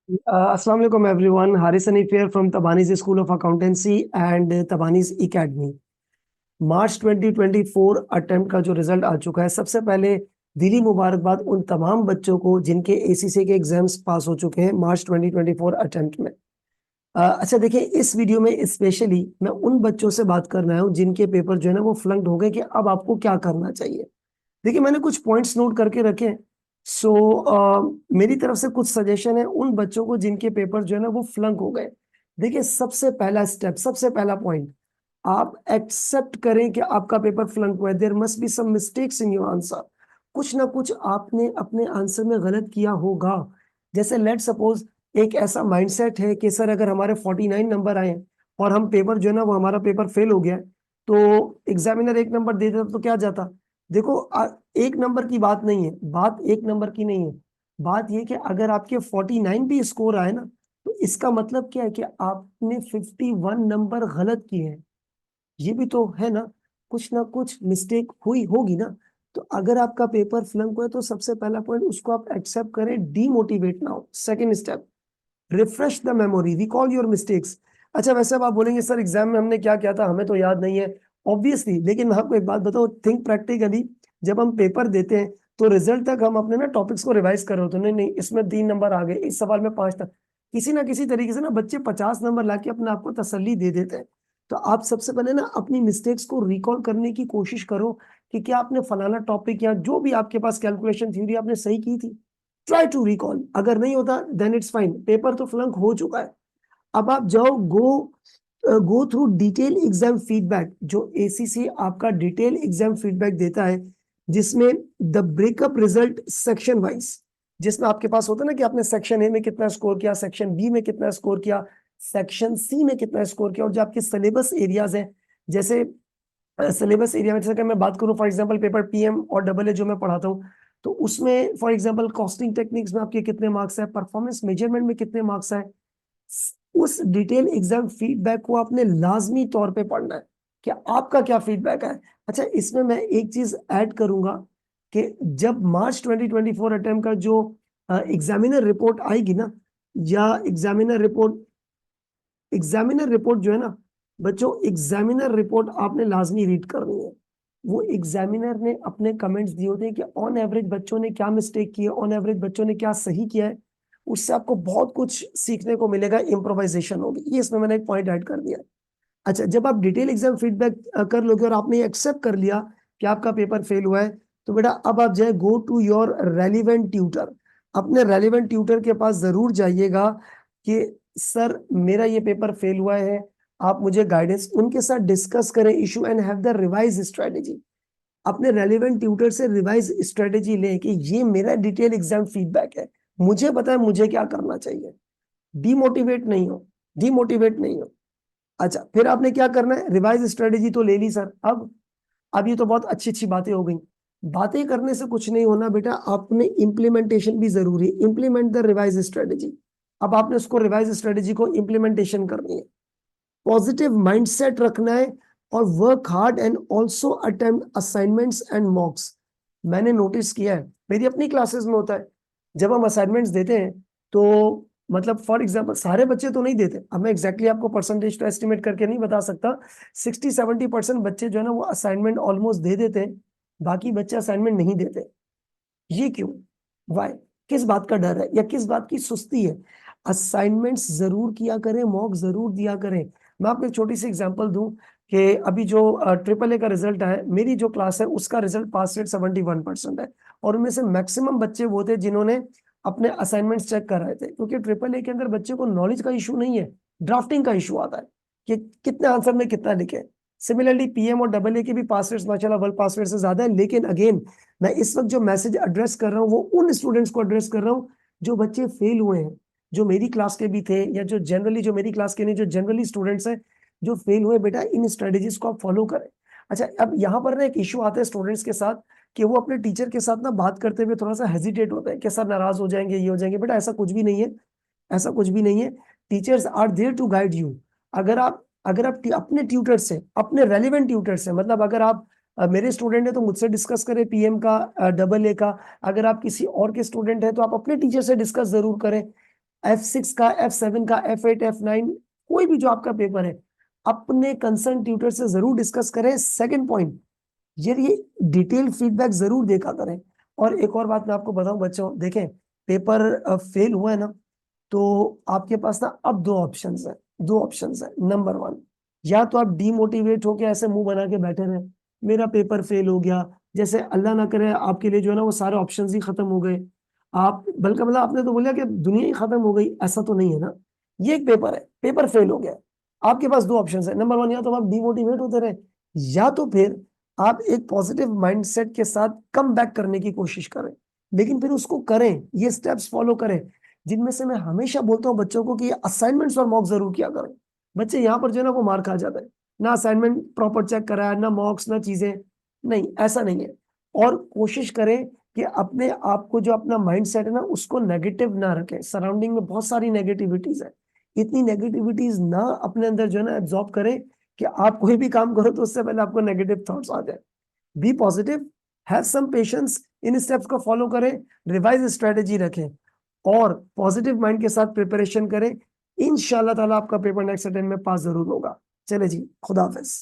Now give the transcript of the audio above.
Assalamu alaikum everyone. Haris Hanif here from Tabani's School of Accountancy and Tabani's Academy. March 2024 attempt का जो result आ चुका है, सबसे पहले दिली मुबारकबाद उन तमाम बच्चों को जिनके एसीसी के एग्जाम्स पास हो चुके हैं मार्च 2024 अटेम्प्ट में। अच्छा देखिए, इस वीडियो में स्पेशली मैं उन बच्चों से बात करना है जिनके पेपर जो है ना वो फ्लंक्ड हो गए कि अब आपको क्या करना चाहिए। देखिए, मैंने कुछ पॉइंट्स नोट करके रखे हैं। सो मेरी तरफ से कुछ सजेशन है उन बच्चों को जिनके पेपर जो है ना वो फ्लंक हो गए। देखिए, सबसे पहला स्टेप, सबसे पहला पॉइंट, आप एक्सेप्ट करें कि आपका पेपर फ्लंक हुआ है। There must be some mistakes in your answer. कुछ ना कुछ आपने अपने आंसर में गलत किया होगा। जैसे लेट सपोज एक ऐसा माइंडसेट है कि सर अगर हमारे 49 नंबर आए और हम पेपर जो है ना वो हमारा पेपर फेल हो गया, तो एग्जामिनर एक नंबर दे देता तो क्या जाता। देखो, एक नंबर की बात नहीं है, बात एक नंबर की नहीं है। बात यह कि अगर आपके 49 भी स्कोर आए ना, तो इसका मतलब क्या है कि आपने 51 नंबर गलत किए हैं। ये भी तो है ना कुछ मिस्टेक हुई होगी ना। तो अगर आपका पेपर फ्लंक हुआ है तो सबसे पहला पॉइंट, उसको आप एक्सेप्ट करें, डीमोटिवेट ना हो। Second step, refresh the memory, recall your mistakes. अच्छा, वैसे अब आप बोलेंगे सर एग्जाम में हमने क्या किया था, हमें तो याद नहीं है। ऑब्वियसली, लेकिन मैं आपको एक बात बताऊं, थिंक प्रैक्टिकली। जब हम पेपर देते हैं तो रिजल्ट तक हम अपने ना टॉपिक्स को रिवाइज कर रहे होते हैं। नहीं नहीं, इसमें 3 नंबर आ गए, इस सवाल में 5 था। किसी ना किसी तरीके से ना बच्चे 50 नंबर लाके अपने आप को तसल्ली दे देते हैं। तो आप सबसे पहले ना अपनी मिस्टेक्स को रिकॉल करने की कोशिश करो कि क्या आपने फलाना टॉपिक या जो भी आपके पास कैलकुलेशन थ्योरी आपने सही की थी। Try to recall. अगर नहीं होता देन इट्स फाइन, पेपर तो फ्लंक हो चुका है। अब आप जाओ, go through detail exam feedback. जो एसीसी आपका डिटेल एग्जाम फीडबैक देता है, जिसमें the breakup result section wise, जिसमें आपके पास होता है ना कि आपने सेक्शन ए में कितना स्कोर किया, सेक्शन बी में कितना स्कोर किया, सेक्शन सी में कितना स्कोर किया, और जो आपके सिलेबस एरियाज हैं, जैसे सिलेबस एरिया में जैसे कि मैं बात करूं, फॉर एग्जांपल पेपर पीएम और डबल ए जो मैं पढ़ाता हूं, तो उसमें फॉर एग्जांपल कॉस्टिंग टेक्निक्स में आपके कितने मार्क्स है, परफॉर्मेंस मेजरमेंट में कितने मार्क्स है, उस डिटेल एग्जाम फीडबैक को आपने लाजमी तौर पे पढ़ना है कि आपका क्या फीडबैक है। अच्छा, इसमें मैं एक चीज ऐड करूंगा कि जब मार्च 2024 अटेम्प्ट का जो एग्जामिनर रिपोर्ट आएगी ना, या एग्जामिनर रिपोर्ट जो है ना बच्चों, एग्जामिनर रिपोर्ट आपने लाजमी रीड करनी है। वो एग्जामिनर ने अपने कमेंट्स दिए होते हैं कि ऑन एवरेज बच्चों ने क्या मिस्टेक की है, ऑन एवरेज बच्चों ने क्या सही किया है। उससे आपको बहुत कुछ सीखने को मिलेगा, इम्प्रोवाइजेशन होगी। ये इसमें मैंने एक पॉइंट ऐड कर दिया है। अच्छा, जब आप डिटेल एग्जाम फीडबैक कर लोगे और आपने एक्सेप्ट कर लिया कि आपका पेपर फेल हुआ है, तो बेटा अब आप जाए, go to your relevant tutor. अपने रेलिवेंट ट्यूटर के पास जरूर जाइएगा कि सर मेरा ये पेपर फेल हुआ है, आप मुझे गाइडेंस, उनके साथ डिस्कस करें issue and have the revise strategy. अपने रेलिवेंट ट्यूटर से रिवाइज स्ट्रेटेजी लें कि ये मेरा डिटेल एग्जाम फीडबैक है, मुझे पता है मुझे क्या करना चाहिए। डीमोटिवेट नहीं हो, डीमोटिवेट नहीं हो। अच्छा, फिर आपने क्या करना है, रिवाइज स्ट्रेटेजी तो ले ली सर। अब ये तो बहुत अच्छी अच्छी बातें हो गई। बातें करने से कुछ नहीं होना बेटा, आपने इम्प्लीमेंटेशन भी जरूरी है। Implement the revise strategy. अब आपने उसको रिवाइज स्ट्रेटेजी को इम्प्लीमेंटेशन करनी है, पॉजिटिव माइंडसेट रखना है, और work hard and also attempt assignments and मॉक्स। मैंने नोटिस किया है, मेरी अपनी क्लासेस में होता है, जब हम असाइनमेंट्स देते हैं तो मतलब फॉर एग्जाम्पल सारे बच्चे तो नहीं देते, अब मैं एग्जैक्टली आपको परसेंटेज तो एस्टिमेट करके नहीं बता सकता। 60-70% बच्चे जो है ना वो असाइनमेंट ऑलमोस्ट दे देते हैं, बाकी बच्चे असाइनमेंट नहीं देते। ये क्यों, वाई, किस बात का डर है या किस बात की सुस्ती है। असाइनमेंट्स जरूर किया करें, मॉक जरूर दिया करें। मैं आपको एक छोटी सी एग्जांपल दूं कि अभी जो ट्रिपल ए का रिजल्ट है, मेरी जो क्लास है उसका रिजल्ट पास रेट 71% है, और उनमें से मैक्सिमम बच्चे वो थे जिन्होंने अपने असाइनमेंट्स चेक कर रहे थे, क्योंकि ट्रिपल ए के अंदर बच्चे को नॉलेज का इशू नहीं है, ड्राफ्टिंग का इशू आता है कि कितने आंसर में कितना लिखे। सिमिलरली पीएम और डबल ए के भी पास रेट्स माशाल्लाह वर्ल्ड पास रेट से ज्यादा है, लेकिन अगेन मैं इस वक्त जो मैसेज एड्रेस कर रहा हूँ वो उन स्टूडेंट्स को एड्रेस कर रहा हूँ जो बच्चे फेल हुए हैं, जो मेरी क्लास के भी थे, या जो जनरली, जो मेरी क्लास के नहीं, जो जनरली स्टूडेंट्स हैं जो फेल हुए। बेटा इन स्ट्रेटेजीज को आप फॉलो करें। अच्छा, अब यहाँ पर ना एक इशू आता है स्टूडेंट्स के साथ कि वो अपने टीचर के साथ ना बात करते हुए थोड़ा सा हेजिटेट होता है कि सर नाराज हो जाएंगे, ये हो जाएंगे। बेटा ऐसा कुछ भी नहीं है, ऐसा कुछ भी नहीं है। Teachers are there to guide you. अगर आप अपने ट्यूटर से, अपने रेलिवेंट ट्यूटर से, मतलब अगर आप मेरे स्टूडेंट है तो मुझसे डिस्कस करें पीएम का, डबल ए का। अगर आप किसी और के स्टूडेंट है तो आप अपने टीचर से डिस्कस जरूर करें। F6 का, F7 का, F8, F9, कोई भी जो आपका पेपर है, अपने कंसर्न ट्यूटर से जरूर डिस्कस करें। सेकंड पॉइंट, ये डिटेल फीडबैक जरूर देखा करें। और एक और बात मैं आपको बताऊं बच्चों, देखें, पेपर फेल हुआ है ना, तो आपके पास ना अब दो ऑप्शंस है। नंबर वन, या तो आप डीमोटिवेट होके ऐसे मुंह बना के बैठे रहे, मेरा पेपर फेल हो गया, जैसे अल्लाह ना करे आपके लिए जो है ना वो सारे ऑप्शंस ही खत्म हो गए, आप बल्कि मतलब आपने तो बोला कि दुनिया ही खत्म हो गई, ऐसा तो नहीं है ना। ये एक पेपर है, पेपर फेल हो गया, आपके पास दो ऑप्शन है। नंबर वन, या तो आप डीमोटिवेट होते रहे, या तो फिर आप एक पॉजिटिव माइंडसेट के साथ कम बैक करने की कोशिश करें। लेकिन फिर उसको करें, ये स्टेप्स फॉलो करें, जिनमें से मैं हमेशा बोलता हूँ बच्चों को कि असाइनमेंट्स और मॉक जरूर किया करें। बच्चे यहाँ पर जो है ना वो मार खा जाते हैं, ना असाइनमेंट प्रॉपर चेक कराया, ना मॉक्स, ना चीजें, नहीं ऐसा नहीं है। और कोशिश करें कि अपने आप को जो अपना माइंड सेट है ना उसको नेगेटिव ना रखें। सराउंडिंग में बहुत सारी नेगेटिविटीज है, इतनी नेगेटिविटीज ना अपने अंदर जो है ना एब्जॉर्ब करें कि आप कोई भी काम करो तो उससे पहले आपको नेगेटिव थॉट्स आ जाए। Be positive, have some patience, इन स्टेप्स को फॉलो करें, रिवाइज स्ट्रेटेजी रखें और पॉजिटिव माइंड के साथ प्रिपरेशन करें। इंशाल्लाह ताला आपका पेपर नेक्स्ट अटेम्प्ट में पास जरूर होगा। चले जी, खुदा हाफिज।